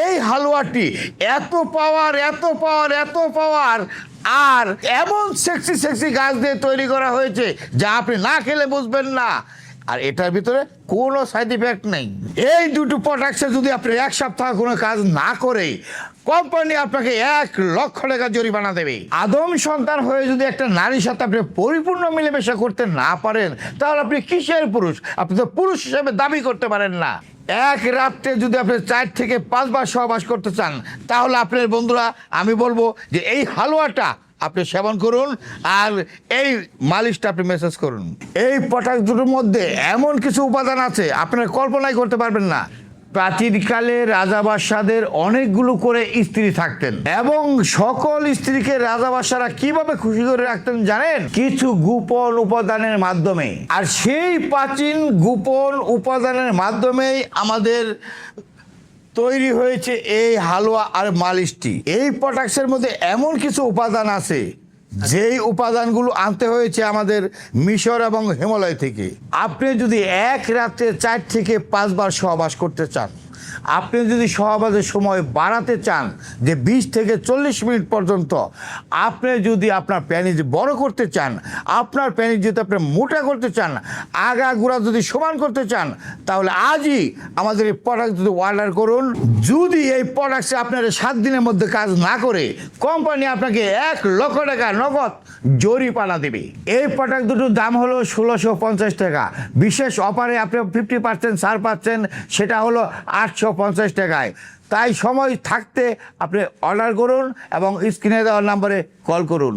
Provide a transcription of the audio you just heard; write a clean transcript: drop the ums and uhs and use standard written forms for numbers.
এই হালুয়াটি এত পাওয়ার এত পাওয়ার এত পাওয়ার আর এমন সেক্সি সেক্সি গাছ দিয়ে তৈরি করা হয়েছে যা আপনি না খেলে বুঝবেন না। আর এটার ভিতরে কোনো সাইড ইফেক্ট নেই। এই দুটো প্রোডাক্টসে যদি আপনি এক সপ্তাহ কোনো কাজ না করে কোম্পানি আপনাকে 1,00,000 টাকা জরিমানা দেবে। আদম সন্তান হয়ে যদি একটা নারীর সাথে আপনি পরিপূর্ণ মিলেমিশা করতে না পারেন তাহলে আপনি কিসের পুরুষ? আপনি তো পুরুষ হিসেবে দাবি করতে পারেন না। এক রাত্রে যদি আপনি 4 থেকে 5 বার সহবাস করতে চান তাহলে আপনার বন্ধুরা আমি বলবো যে এই হালুয়াটা আপনি সেবন করুন আর এই মালিশটা আপনি মেসেজ করুন। এই প্রোডাক্ট দুটোর মধ্যে এমন কিছু উপাদান আছে আপনারা কল্পনাই করতে পারবেন না। প্রাচীনকালে রাজা বাদশাদের অনেকগুলো করে স্ত্রী থাকতেন এবং সকল স্ত্রীকে রাজা বাদশারা কিভাবে খুশি করে রাখতেন জানেন? কিছু গোপন উপাদানের মাধ্যমে। আর সেই প্রাচীন গোপন উপাদানের মাধ্যমেই আমাদের তৈরি হয়েছে এই হালুয়া আর মালিশটি। এই প্রোডাক্টসের মধ্যে এমন কিছু উপাদান আছে যেই উপাদানগুলো আনতে হয়েছে আমাদের মিশর এবং হিমালয় থেকে। আপনি যদি এক রাতে 4 থেকে 5 বার সহবাস করতে চান, আপনি যদি সহবাসের সময় বাড়াতে চান যে 20 থেকে 40 মিনিট পর্যন্ত, আপনি যদি আপনার প্যানিজ বড় করতে চান, আপনার প্যানিজ যদি আপনি মোটা করতে চান, আগা গোড়া যদি সমান করতে চান, তাহলে আজই আমাদের এই প্রোডাক্ট যদি অর্ডার করুন। যদি এই প্রোডাক্টে আপনার 7 দিনের মধ্যে কাজ না করে কোম্পানি আপনাকে 1,00,000 টাকা নগদ জরিমানা দেবে। এই প্রোডাক্ট দুটোর দাম হলো 1,650 টাকা। বিশেষ অফারে আপনি 50% ছাড় পাচ্ছেন, সেটা হলো 850 টাকায়। তাই সময় থাকতে আপনি অর্ডার করুন এবং স্ক্রিনে দেওয়ার নম্বরে কল করুন।